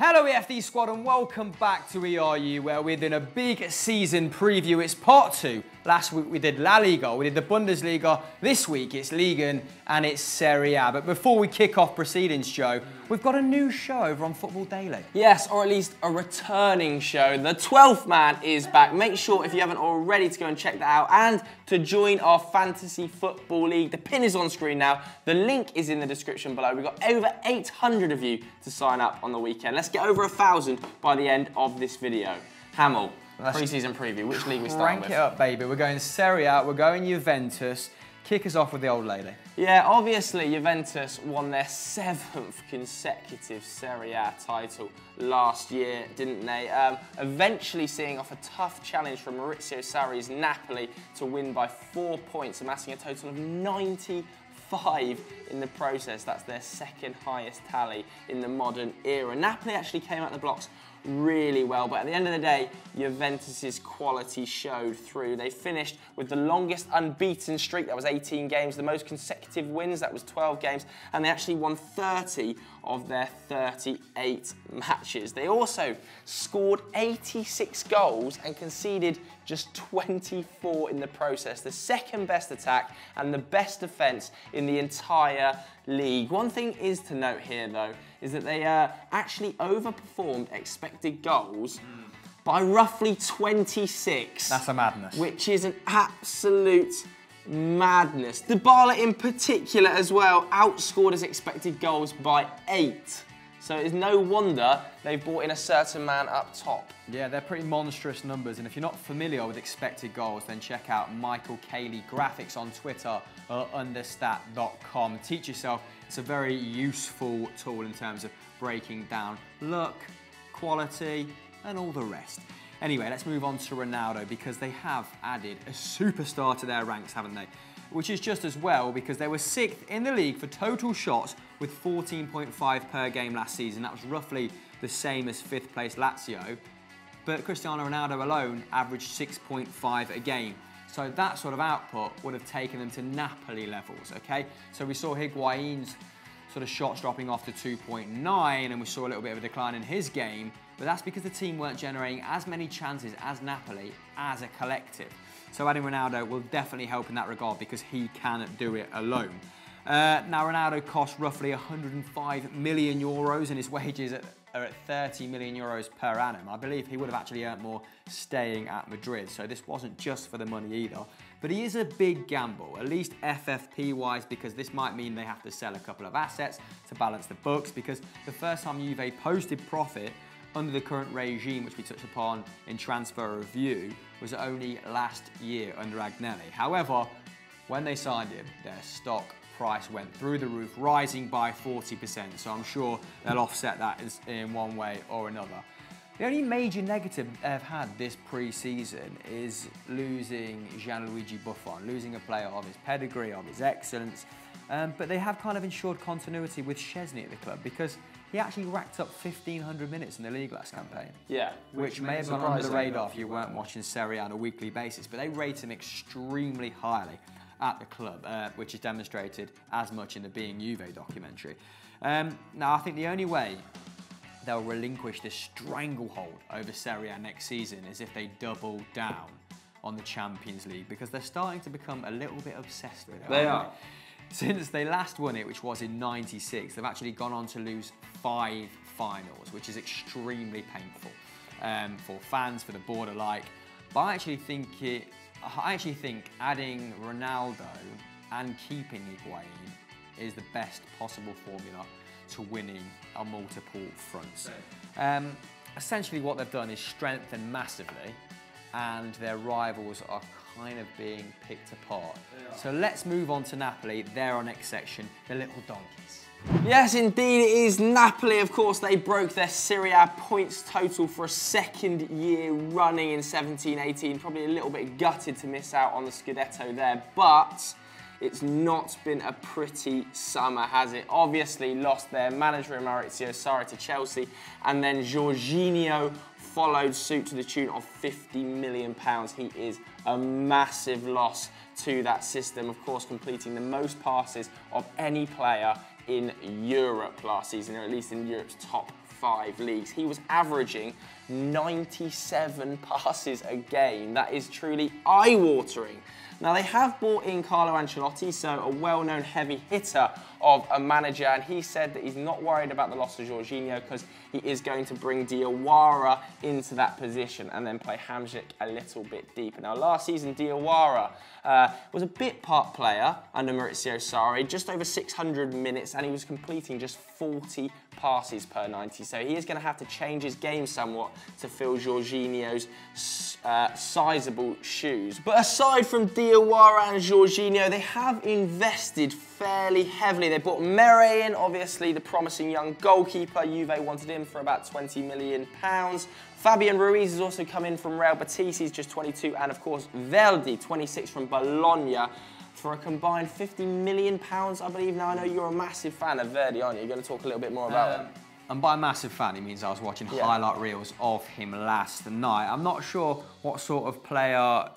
Hello EFD squad and welcome back to ERU where we're doing a big season preview. It's part 2. Last week we did La Liga, we did the Bundesliga. This week it's Liga and it's Serie A. But before we kick off proceedings, Joe, we've got a new show over on Football Daily. Yes, or at least a returning show. The 12th man is back. Make sure if you haven't already to go and check that out and to join our Fantasy Football League. The pin is on screen now. The link is in the description below. We've got over 800 of you to sign up on the weekend. Let's get over 1,000 by the end of this video. Hamill, pre-season preview. Which league we starting with? Crank it up, baby. We're going Serie A, we're going Juventus. Kick us off with the old lady. Yeah, obviously Juventus won their 7th consecutive Serie A title last year, didn't they? Eventually seeing off a tough challenge from Maurizio Sarri's Napoli to win by 4 points, amassing a total of 95 in the process. That's their second highest tally in the modern era. Napoli actually came out the blocks really well, but at the end of the day, Juventus's quality showed through. They finished with the longest unbeaten streak, that was 18 games, the most consecutive wins, that was 12 games, and they actually won 30 of their 38 matches. They also scored 86 goals and conceded just 24 in the process, the second best attack and the best defence in the entire league. One thing is to note here though, is that they actually overperformed expected goals by roughly 26. That's a madness. Which is an absolute madness. Dybala in particular as well outscored his expected goals by 8. So it's no wonder they've brought in a certain man up top. Yeah, they're pretty monstrous numbers, and if you're not familiar with expected goals, then check out Michael Cayley Graphics on Twitter or understat.com. Teach yourself. It's a very useful tool in terms of breaking down luck, quality, and all the rest. Anyway, let's move on to Ronaldo, because they have added a superstar to their ranks, haven't they? Which is just as well, because they were 6th in the league for total shots with 14.5 per game last season. That was roughly the same as 5th place Lazio. But Cristiano Ronaldo alone averaged 6.5 a game. So that sort of output would have taken them to Napoli levels, okay? So we saw Higuain's sort of shots dropping off to 2.9, and we saw a little bit of a decline in his game, but that's because the team weren't generating as many chances as Napoli as a collective. So adding Ronaldo will definitely help in that regard, because he can do it alone. Now Ronaldo cost roughly 105 million euros, and his wages are at 30 million euros per annum. I believe he would have actually earned more staying at Madrid, so this wasn't just for the money either. But he is a big gamble, at least FFP-wise, because this might mean they have to sell a couple of assets to balance the books, because the first time Juve posted profit under the current regime, which we touched upon in Transfer Review, was only last year under Agnelli. However, when they signed him, their stock price went through the roof, rising by 40%. So I'm sure they'll offset that in one way or another. The only major negative they've had this pre-season is losing Gianluigi Buffon, losing a player of his pedigree, of his excellence. But they have kind of ensured continuity with Szczesny at the club, because he actually racked up 1,500 minutes in the league last campaign. Yeah. Which may have gone under the radar if you weren't watching Serie A on a weekly basis, but they rate him extremely highly at the club, which is demonstrated as much in the Being Juve documentary. Now, I think the only way they'll relinquish this stranglehold over Serie A next season is if they double down on the Champions League, because they're starting to become a little bit obsessed with it. They are. Since they last won it, which was in '96, they've actually gone on to lose 5 finals, which is extremely painful for fans, for the board alike. But I actually think adding Ronaldo and keeping Higuain is the best possible formula to winning on multiple fronts. Essentially what they've done is strengthen massively, and their rivals are kind of being picked apart. So let's move on to Napoli. They're our next section, the little donkeys. Yes, indeed it is Napoli. Of course, they broke their Serie A points total for a 2nd year running in 17-18. Probably a little bit gutted to miss out on the Scudetto there, but it's not been a pretty summer, has it? Obviously lost their manager in Maurizio Sarri to Chelsea, and then Jorginho followed suit to the tune of £50 million. He is a massive loss to that system, of course completing the most passes of any player in Europe last season, or at least in Europe's top 5 leagues. He was averaging 97 passes a game. That is truly eye-watering. Now, they have brought in Carlo Ancelotti, so a well-known heavy hitter of a manager, and he said that he's not worried about the loss of Jorginho because he is going to bring Diawara into that position and then play Hamsik a little bit deeper. Now, last season, Diawara was a bit part player under Maurizio Sarri, just over 600 minutes, and he was completing just 40 passes per 90. So he is going to have to change his game somewhat to fill Jorginho's sizable shoes. But aside from Diawara and Jorginho, they have invested fairly heavily. They brought Mere in, obviously the promising young goalkeeper. Juve wanted him for about £20 million. Fabian Ruiz has also come in from Real Betis, he's just 22, and of course Verdi, 26 from Bologna, for a combined £50 million, I believe. Now, I know you're a massive fan of Verdi, aren't you? You're going to talk a little bit more about him. And by massive fan, he means I was watching highlight reels of him last night. I'm not sure what sort of player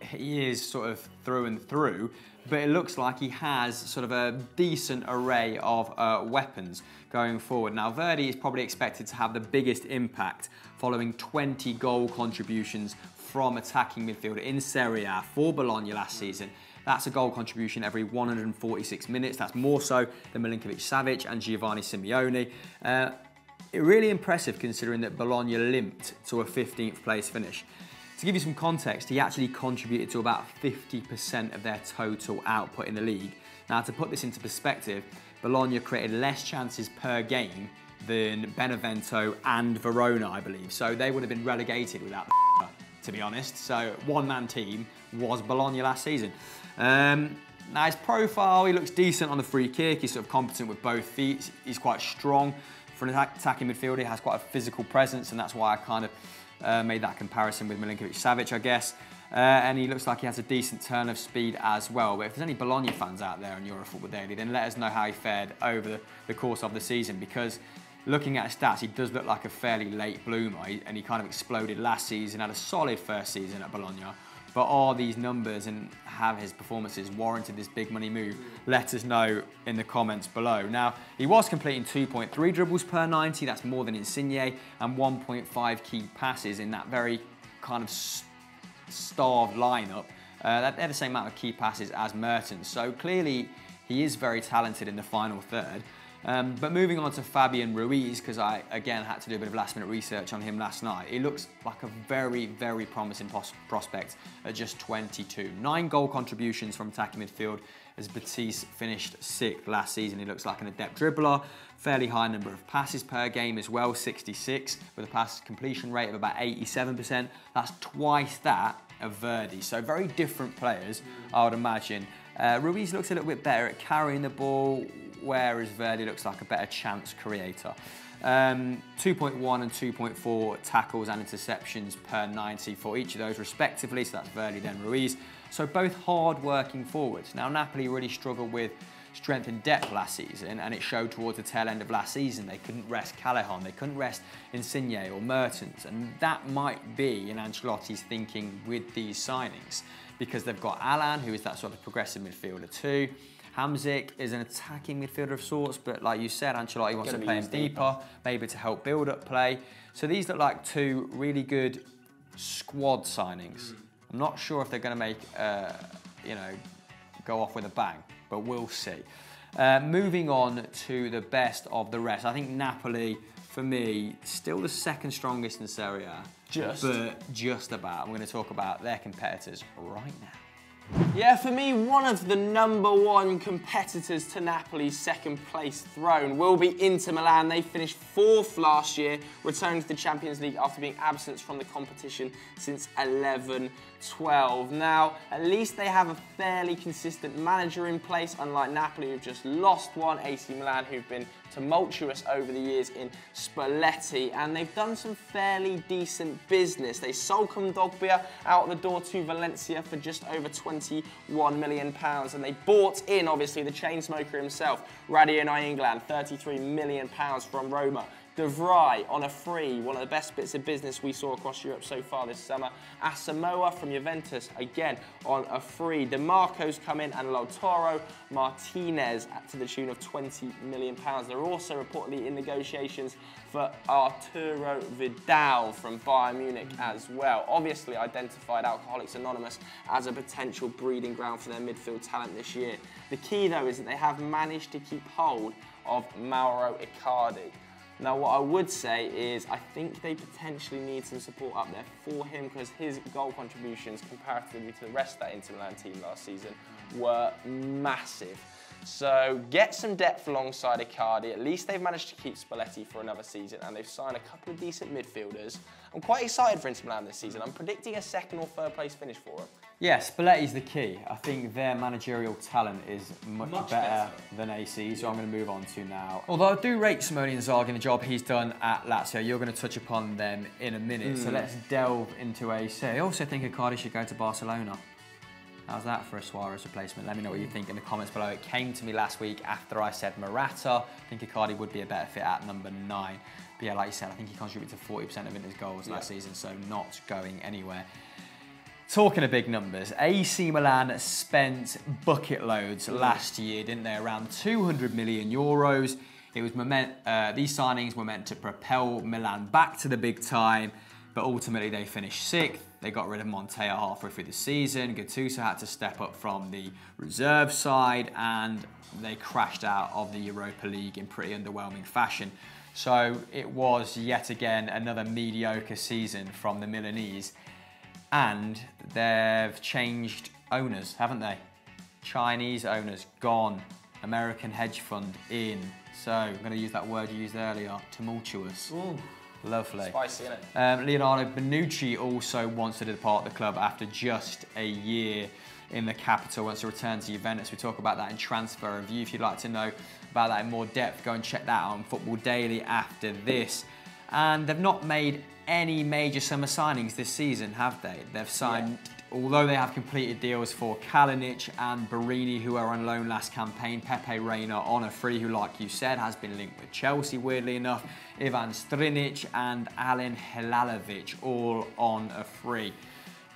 he is sort of through and through, but it looks like he has sort of a decent array of weapons going forward. Now, Verdi is probably expected to have the biggest impact following 20 goal contributions from attacking midfield in Serie A for Bologna last season. That's a goal contribution every 146 minutes. That's more so than Milinkovic-Savic and Giovanni Simeone. Really impressive considering that Bologna limped to a 15th place finish. To give you some context, he actually contributed to about 50% of their total output in the league. Now, to put this into perspective, Bologna created less chances per game than Benevento and Verona, I believe. So they would have been relegated without to be honest. So one-man team was Bologna last season. Now, his profile, he looks decent on the free kick. He's sort of competent with both feet. He's quite strong. For an attacking midfielder, he has quite a physical presence, and that's why I kind of made that comparison with Milinkovic-Savic, I guess. And he looks like he has a decent turn of speed as well. But if there's any Bologna fans out there on Eurofootball Daily, then let us know how he fared over the course of the season, because looking at his stats, he does look like a fairly late bloomer, and he kind of exploded last season, had a solid first season at Bologna. But are these numbers and have his performances warranted this big money move? Let us know in the comments below. Now, he was completing 2.3 dribbles per 90, that's more than Insigne, and 1.5 key passes in that very kind of starved lineup. They're the same amount of key passes as Mertens, so clearly he is very talented in the final third. But moving on to Fabian Ruiz, because I, again, had to do a bit of last-minute research on him last night. He looks like a very, very promising prospect at just 22. 9 goal contributions from attacking midfield as Betis finished 6th last season. He looks like an adept dribbler, fairly high number of passes per game as well, 66, with a pass completion rate of about 87%. That's twice that of Verdi. So very different players, I would imagine. Ruiz looks a little bit better at carrying the ball, whereas Verdi looks like a better chance creator. 2.1 and 2.4 tackles and interceptions per 90 for each of those respectively, so that's Verdi then Ruiz. So both hard-working forwards. Now, Napoli really struggled with strength and depth last season, and it showed towards the tail end of last season. They couldn't rest Callejon, they couldn't rest Insigne or Mertens, and that might be in Ancelotti's thinking with these signings, because they've got Alan, who is that sort of progressive midfielder too. Hamsik is an attacking midfielder of sorts, but like you said, Ancelotti wants to play him deeper, maybe to help build up play. So these look like 2 really good squad signings. I'm not sure if they're going to make, go off with a bang, but we'll see. Moving on to the best of the rest. I think Napoli, for me, still the second strongest in Serie A. But just about. I'm going to talk about their competitors right now. Yeah, for me, one of the #1 competitors to Napoli's second place throne will be Inter Milan. They finished 4th last year, returning to the Champions League after being absent from the competition since 11-12. Now, at least they have a fairly consistent manager in place, unlike Napoli, who've just lost one, AC Milan, who've been tumultuous over the years in Spalletti, and they've done some fairly decent business. They sold Kondogbia out the door to Valencia for just over £21 million, and they bought in, obviously, the chain smoker himself, Radio England, £33 million from Roma. De Vrij on a free, one of the best bits of business we saw across Europe so far this summer. Asamoah from Juventus, again, on a free. DeMarco's come in, and Lautaro Martinez to the tune of £20 million. They're also reportedly in negotiations for Arturo Vidal from Bayern Munich as well. Obviously identified Alcoholics Anonymous as a potential breeding ground for their midfield talent this year. The key, though, is that they have managed to keep hold of Mauro Icardi. Now, what I would say is I think they potentially need some support up there for him, because his goal contributions comparatively to the rest of that Inter Milan team last season were massive. So get some depth alongside Icardi. At least they've managed to keep Spalletti for another season, and they've signed a couple of decent midfielders. I'm quite excited for Inter Milan this season. I'm predicting a second or third place finish for them. Yeah, Spalletti's the key. I think their managerial talent is much better than AC, so I'm going to move on to now. Although I do rate Simone Inzaghi and the job he's done at Lazio, you're going to touch upon them in a minute, so let's delve into AC. I also think Icardi should go to Barcelona. How's that for a Suarez replacement? Let me know what you think in the comments below. It came to me last week after I said Morata. I think Icardi would be a better fit at number 9. But yeah, like you said, I think he contributed to 40% of Inter's goals last season, so not going anywhere. Talking of big numbers, AC Milan spent bucket loads last year, didn't they? Around 200 million euros. It was these signings were meant to propel Milan back to the big time, but ultimately they finished 6th. They got rid of Montella halfway through the season. Gattuso had to step up from the reserve side, and they crashed out of the Europa League in pretty underwhelming fashion. So it was yet again another mediocre season from the Milanese. And they've changed owners, haven't they? Chinese owners gone, American hedge fund in. So I'm going to use that word you used earlier, tumultuous. Ooh. Lovely. Spicy, isn't it? Leonardo Bonucci also wants to depart the club after just a year in the capital, wants to return to Juventus. We talk about that in Transfer Review. If you'd like to know about that in more depth, go and check that out on Football Daily after this. And they've not made any major summer signings this season, have they? They've signed, although they have completed deals for Kalinic and Barini, who are on loan last campaign, Pepe Reina on a free, who, like you said, has been linked with Chelsea, weirdly enough, Ivan Strinic and Alen Hilalovic, all on a free.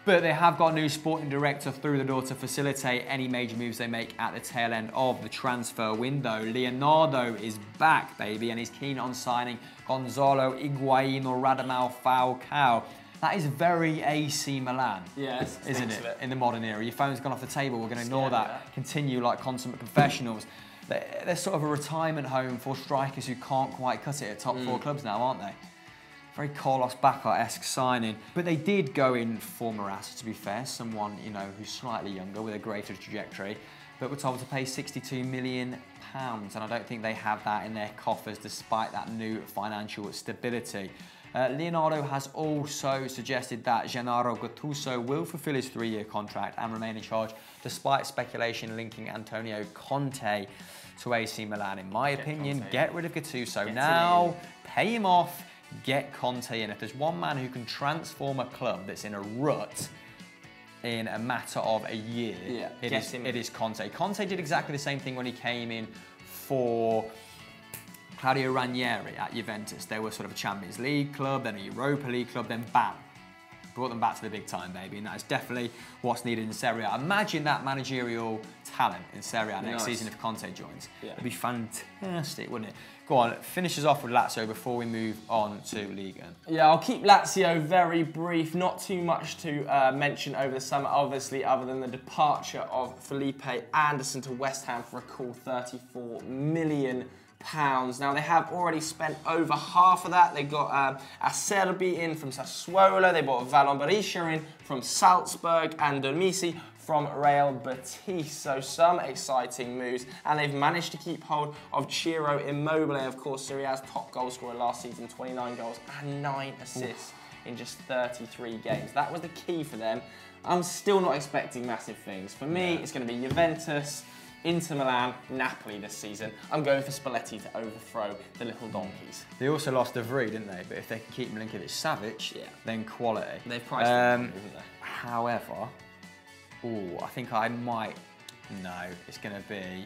But they have got a new sporting director through the door to facilitate any major moves they make at the tail end of the transfer window. Leonardo is back, baby, and he's keen on signing Gonzalo Higuain or Radamel Falcao. That is very AC Milan, isn't it? In the modern era. Your phone's gone off the table, we're going to ignore that. Continue like consummate professionals. They're sort of a retirement home for strikers who can't quite cut it at top 4 clubs now, aren't they? Very Carlos Bacca-esque signing. But they did go in for Morata, to be fair, someone, you know, who's slightly younger with a greater trajectory, but were told to pay £62 million, and I don't think they have that in their coffers despite that new financial stability. Leonardo has also suggested that Gennaro Gattuso will fulfill his 3-year contract and remain in charge, despite speculation linking Antonio Conte to AC Milan. In my opinion, get rid of Gattuso now, pay him off, get Conte in. If there's one man who can transform a club that's in a rut in a matter of a year, it is Conte. Conte did exactly the same thing when he came in for Claudio Ranieri at Juventus. They were sort of a Champions League club, then a Europa League club, then bam, brought them back to the big time, baby. And that is definitely what's needed in Serie A. Imagine that managerial talent in Serie A next season if Conte joins. It'd be fantastic, wouldn't it? Go on, finish us off with Lazio before we move on to Liga. Yeah, I'll keep Lazio very brief. Not too much to mention over the summer, obviously, other than the departure of Felipe Anderson to West Ham for a cool £34 million. Now, they have already spent over half of that. They got Acerbi in from Sassuolo. They bought Valon Berisha in from Salzburg and Dormisi from Real Betis. So some exciting moves, and they've managed to keep hold of Ciro Immobile, of course, Serie A's top goal scorer last season, 29 goals and 9 assists in just 33 games. That was the key for them. I'm still not expecting massive things. For me, it's going to be Juventus, Inter Milan, Napoli this season. I'm going for Spalletti to overthrow the little donkeys. They also lost De Vrij, didn't they? But if they can keep Milinkovic-Savic, then quality. They've priced them, haven't they? However, I think I might. No, it's going to be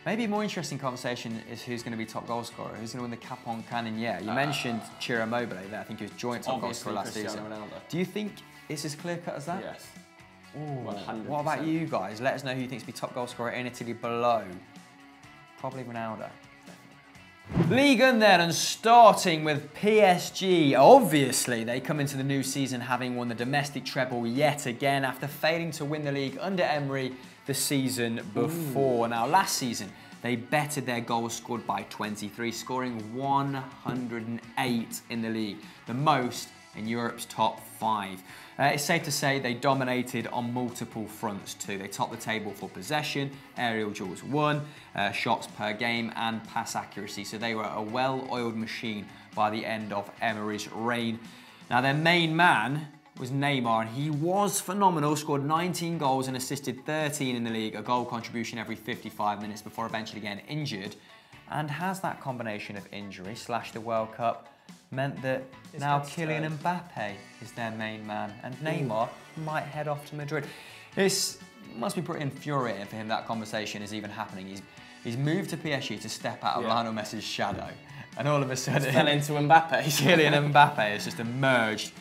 Maybe a more interesting conversation is who's going to be top goal scorer, who's going to win the Capon Canoniere. You mentioned Ciro Immobile there, I think he was joint top goal scorer last season. Ronaldo. Do you think it's as clear-cut as that? Yes. Ooh, 100%. what about you guys? Let us know who you think to be top goal scorer in Italy below. Probably Ronaldo. Ligue 1 then, and starting with PSG. Obviously, they come into the new season having won the domestic treble yet again after failing to win the league under Emery the season before. Ooh. Now, last season, they bettered their goals scored by 23, scoring 108 in the league, the most in Europe's top 5. It's safe to say they dominated on multiple fronts too. They topped the table for possession, aerial duels won, shots per game and pass accuracy. So they were a well-oiled machine by the end of Emery's reign. Now their main man was Neymar, and he was phenomenal, scored 19 goals and assisted 13 in the league, a goal contribution every 55 minutes before eventually getting injured. And has that combination of injury / the World Cup meant that now Kylian Mbappe is their main man and Neymar might head off to Madrid. This must be pretty infuriating for him, that conversation is even happening. He's moved to PSG to step out of Lionel Messi's shadow, and all of a sudden fell into Mbappe. Kylian Mbappe has just emerged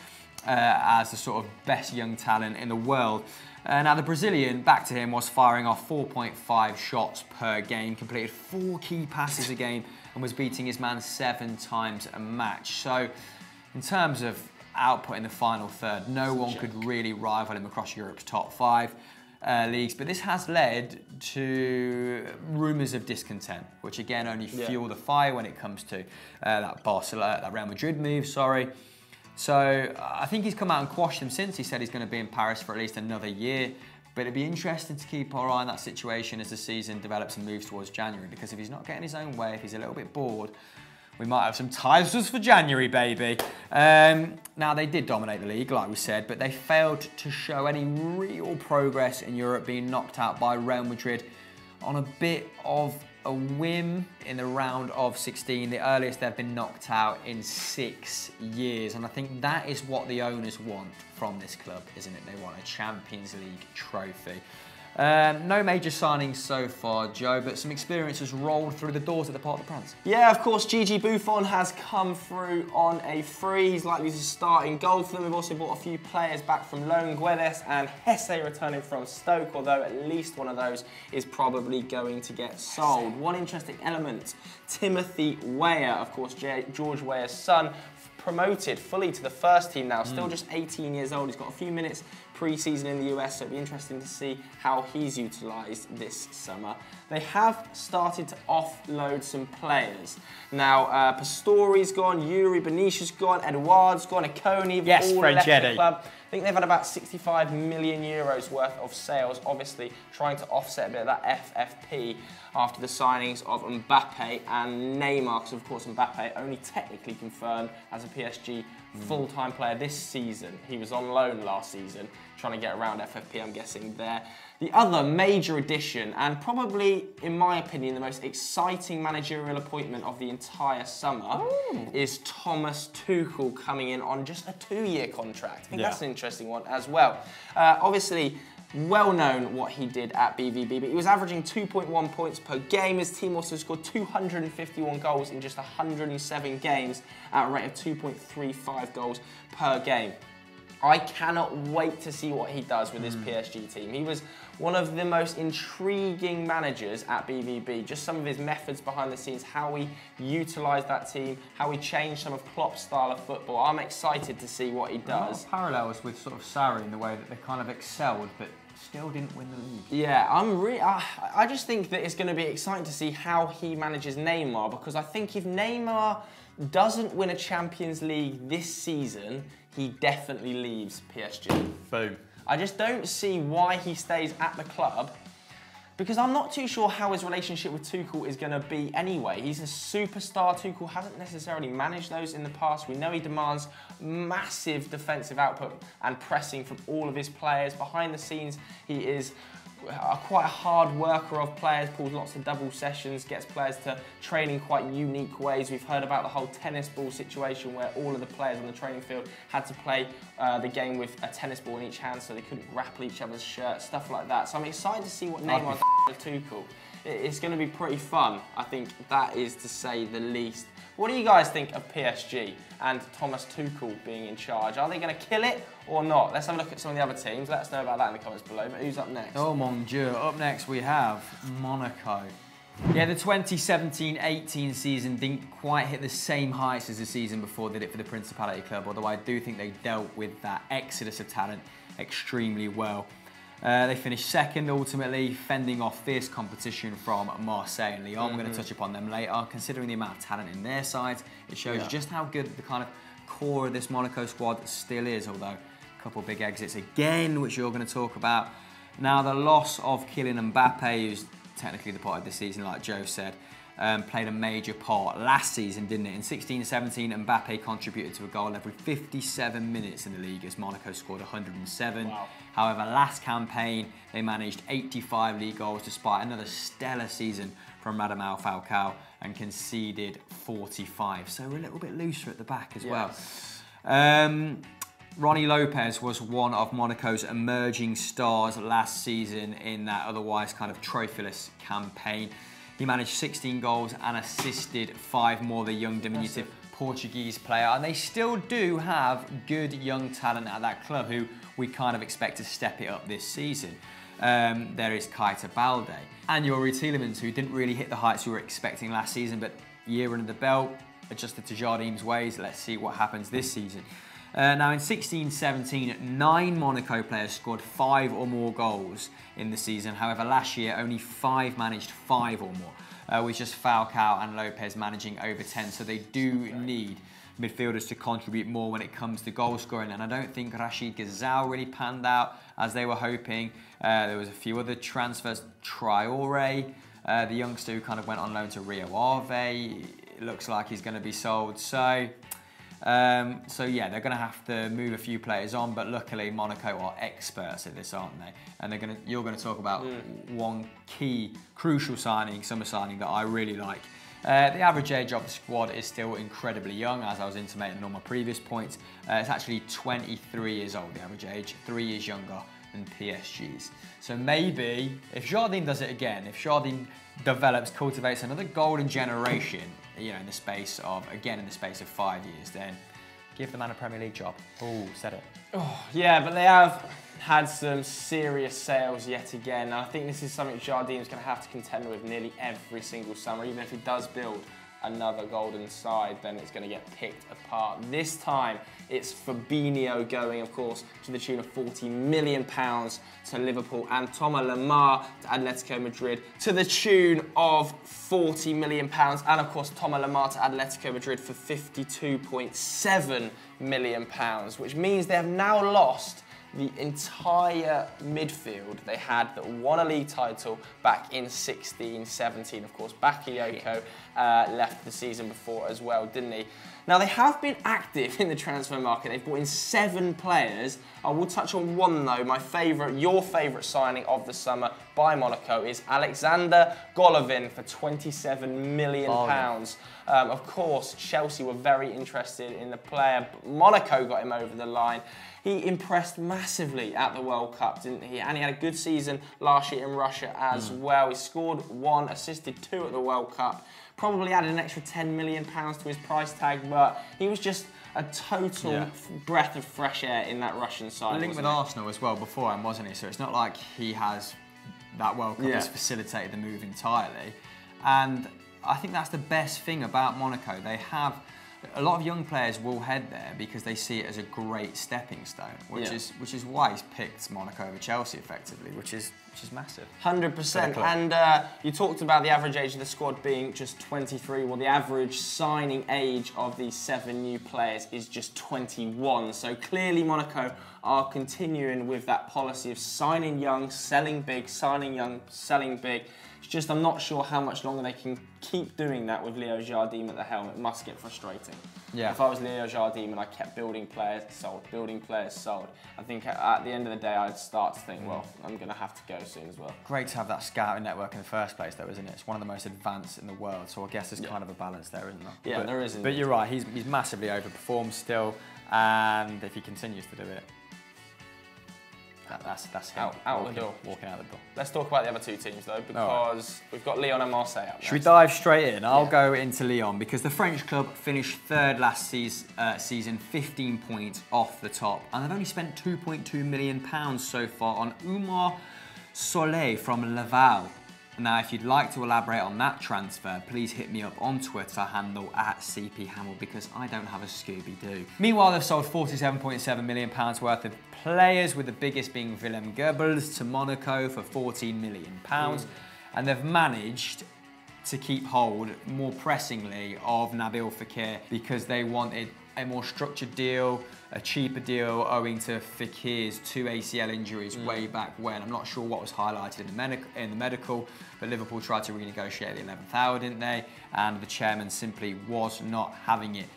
as the sort of best young talent in the world. Now the Brazilian, back to him, was firing off 4.5 shots per game, completed 4 key passes a game and was beating his man 7 times a match. So in terms of output in the final third, no one could really rival him across Europe's top 5 leagues, but this has led to rumours of discontent, which again only fuel the fire when it comes to that Real Madrid move, So I think he's come out and quashed them since. He said he's going to be in Paris for at least another year. But it'd be interesting to keep our eye on that situation as the season develops and moves towards January, because if he's not getting his own way, if he's a little bit bored, we might have some titles for January, baby. Now, they did dominate the league, like we said, but they failed to show any real progress in Europe, being knocked out by Real Madrid on a bit of a whim in the round of 16, the earliest they've been knocked out in 6 years. And I think that is what the owners want from this club, isn't it? They want a Champions League trophy. No major signings so far, Joe, but some experience has rolled through the doors at the Parc des Princes. Yeah, of course, Gigi Buffon has come through on a free. He's likely to start in goal for them. We've also bought a few players back from Lyon, Guedes and Hesse returning from Stoke, although at least one of those is probably going to get sold. One interesting element, Timothy Weah, of course, George Weah's son, promoted fully to the first team now, still just 18 years old. He's got a few minutes pre-season in the US, so it'll be interesting to see how he's utilised this summer. They have started to offload some players. Now, Pastori's gone, Yuri Benicia's gone, Eduard's gone, Iconi, all left the club. I think they've had about 65 million euros worth of sales, obviously trying to offset a bit of that FFP after the signings of Mbappe and Neymar, because of course Mbappe only technically confirmed as a PSG full-time player this season. He was on loan last season, trying to get around FFP, I'm guessing, there. The other major addition, and probably, in my opinion, the most exciting managerial appointment of the entire summer, is Thomas Tuchel coming in on just a 2-year contract. I think that's an interesting one as well. Obviously, well known what he did at BVB, but he was averaging 2.1 points per game. His team also scored 251 goals in just 107 games at a rate of 2.35 goals per game. I cannot wait to see what he does with this PSG team. He was one of the most intriguing managers at BVB. Just some of his methods behind the scenes, how he utilised that team, how he changed some of Klopp's style of football. I'm excited to see what he does. A lot of parallels with sort of Sarri in the way that they kind of excelled, but still didn't win the league. Yeah, I just think that it's going to be exciting to see how he manages Neymar, because I think if Neymar doesn't win a Champions League this season, he definitely leaves PSG. Boom. I just don't see why he stays at the club, because I'm not too sure how his relationship with Tuchel is going to be anyway. He's a superstar. Tuchel hasn't necessarily managed those in the past. We know he demands massive defensive output and pressing from all of his players. Behind the scenes, he is quite a hard worker of players, pulls lots of double sessions, gets players to train in quite unique ways. We've heard about the whole tennis ball situation where all of the players on the training field had to play the game with a tennis ball in each hand so they couldn't grapple each other's shirts, stuff like that. So I'm excited to see what Neymar Tuchel. It's going to be pretty fun. I think that is to say the least. What do you guys think of PSG and Thomas Tuchel being in charge? Are they going to kill it or not? Let's have a look at some of the other teams. Let us know about that in the comments below. But who's up next? Oh mon dieu. Up next we have Monaco. Yeah, the 2017-18 season didn't quite hit the same heights as the season before did it for the Principality Club, although I do think they dealt with that exodus of talent extremely well. They finished second, ultimately, fending off fierce competition from Marseille and Lyon. We're going to touch upon them later. Considering the amount of talent in their sides, it shows just how good the kind of core of this Monaco squad still is, although a couple of big exits again, which you're going to talk about. Now, the loss of Kylian Mbappe, who's technically the part of this season, like Joe said, played a major part last season, didn't it? In 16-17, Mbappe contributed to a goal every 57 minutes in the league as Monaco scored 107. Wow. However, last campaign, they managed 85 league goals despite another stellar season from Radamel Falcao and conceded 45. So we're a little bit looser at the back as well. Rony Lopez was one of Monaco's emerging stars last season in that otherwise kind of trophyless campaign. He managed 16 goals and assisted 5 more, the young diminutive Portuguese player. And they still do have good young talent at that club who we kind of expect to step it up this season. There is Keita Balde and Youri Tielemans, who didn't really hit the heights we were expecting last season, but year under the belt, adjusted to Jardim's ways. Let's see what happens this season. Now in 16-17, 9 Monaco players scored 5 or more goals in the season. However, last year only 5 managed 5 or more, with just Falcao and Lopez managing over 10. So they do need midfielders to contribute more when it comes to goal scoring. And I don't think Rachid Gazal really panned out as they were hoping. There was a few other transfers. Traore, the youngster who kind of went on loan to Rio Ave, it looks like he's going to be sold. So yeah, they're going to have to move a few players on, but luckily Monaco are experts at this, aren't they? And you're going to talk about one key, crucial signing, summer signing that I really like. The average age of the squad is still incredibly young, as I was intimating on my previous points. It's actually 23 years old, the average age, 3 years younger than PSG's. So maybe, if Jardim does it again, if Jardim develops, cultivates another golden generation, you know, in the space of 5 years, then give the man a Premier League job. Oh, said it. Oh, yeah, but they have had some serious sales yet again. And I think this is something Jardim's going to have to contend with nearly every single summer. Even if he does build another golden side, then it's going to get picked apart. This time, it's Fabinho going, of course, to the tune of £40 million to Liverpool, and Thomas Lemar to Atletico Madrid to the tune of £40 million, and of course Thomas Lemar to Atletico Madrid for £52.7 million, which means they have now lost the entire midfield they had that won a league title back in 16-17. Of course, Bakayoko left the season before as well, didn't he? Now, they have been active in the transfer market. They've brought in 7 players. I will touch on one, though. Your favourite signing of the summer by Monaco is Alexander Golovin for £27 million. Of course, Chelsea were very interested in the player, but Monaco got him over the line. He impressed massively at the World Cup, didn't he? And he had a good season last year in Russia as well. He scored 1, assisted 2 at the World Cup. Probably added an extra £10 million to his price tag, but he was just a total breath of fresh air in that Russian side. Linked with Arsenal as well beforehand, wasn't he? So it's not like he has, that World Cup has facilitated the move entirely. And I think that's the best thing about Monaco. They have, a lot of young players will head there because they see it as a great stepping stone, which is why he's picked Monaco over Chelsea effectively, which is massive. 100%. And you talked about the average age of the squad being just 23. Well, the average signing age of these 7 new players is just 21. So clearly Monaco are continuing with that policy of signing young, selling big, signing young, selling big. It's just I'm not sure how much longer they can keep doing that with Leo Jardim at the helm. It must get frustrating. Yeah. If I was Leo Jardim and I kept building players, sold, I think at the end of the day I'd start to think, well, I'm going to have to go soon as well. Great to have that scouting network in the first place, though, isn't it? It's one of the most advanced in the world, so I guess there's kind of a balance there, isn't there? Yeah, there is. But you're right, he's massively overperformed still, and if he continues to do it, That's him. Out the door. Walking out the door. Let's talk about the other two teams though, because we've got Lyon and Marseille up next. Should we dive straight in? I'll go into Lyon because the French club finished third last season, 15 points off the top, and they've only spent £2.2 million so far on Oumar Soleil from Laval. Now, if you'd like to elaborate on that transfer, please hit me up on Twitter, handle @CPHamill, because I don't have a Scooby-Doo. Meanwhile, they've sold £47.7 million worth of players, with the biggest being Willem Goebbels to Monaco for £14 million. And they've managed to keep hold, more pressingly, of Nabil Fekir, because they wanted a more structured deal, a cheaper deal, owing to Fekir's 2 ACL injuries way back when. I'm not sure what was highlighted in the medical, but Liverpool tried to renegotiate the 11th hour, didn't they? And the chairman simply was not having it.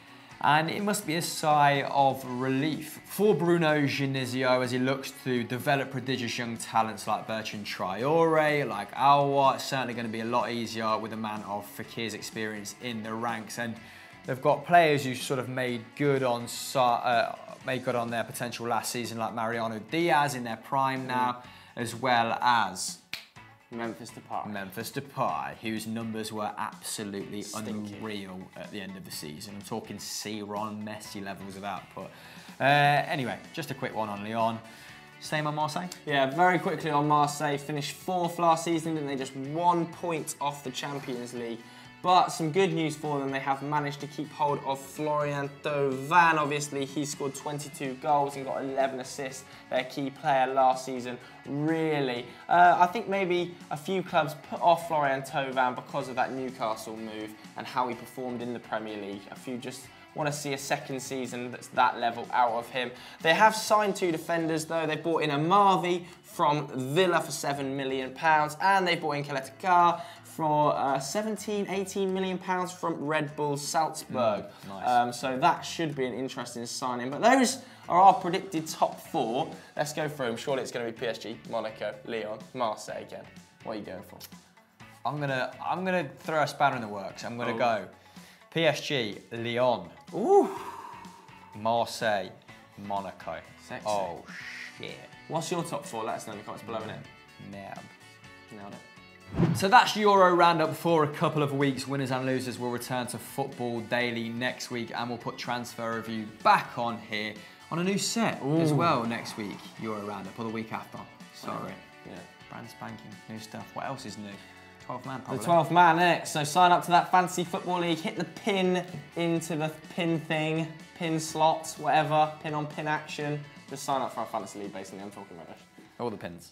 And it must be a sigh of relief for Bruno Genesio as he looks to develop prodigious young talents like Bertrand Traoré, like Aouar. It's certainly going to be a lot easier with a man of Fekir's experience in the ranks. And they've got players who sort of made good on their potential last season, like Mariano Diaz in their prime now, as well as Memphis Depay, whose numbers were absolutely unreal at the end of the season. I'm talking C-Ron Messi levels of output. Anyway, just a quick one on Lyon. Same on Marseille? Yeah, very quickly on Marseille. Finished 4th last season, didn't they? Just 1 point off the Champions League. But some good news for them, they have managed to keep hold of Florian Thauvin. Obviously, he scored 22 goals and got 11 assists. Their key player last season, really. I think maybe a few clubs put off Florian Thauvin because of that Newcastle move and how he performed in the Premier League. A few just want to see a second season that's that level out of him. They have signed 2 defenders though. They brought in Amavi from Villa for £7 million, and they brought in Keletakar for 17, 18 million pounds from Red Bull Salzburg. Nice. So that should be an interesting signing. But those are our predicted top 4. Let's go through them. Surely it's going to be PSG, Monaco, Lyon, Marseille again. What are you going for? I'm gonna throw a spanner in the works. I'm gonna go PSG, Lyon, Marseille, Monaco. Sexy. Oh shit. What's your top 4? Let us know in the comments below, innit? Nailed it. So that's Euro Roundup for a couple of weeks. Winners and losers will return to Football Daily next week, and we'll put Transfer Review back on here on a new set as well next week. Euro Roundup, or the week after. Sorry. Yeah. Brand spanking, new stuff. What else is new? 12th man, probably. The 12th man, innit? So sign up to that Fantasy Football League, hit the pin into the pin thing, pin slots, whatever, pin on pin action. Just sign up for our Fantasy League, basically. I'm talking rubbish. All the pins.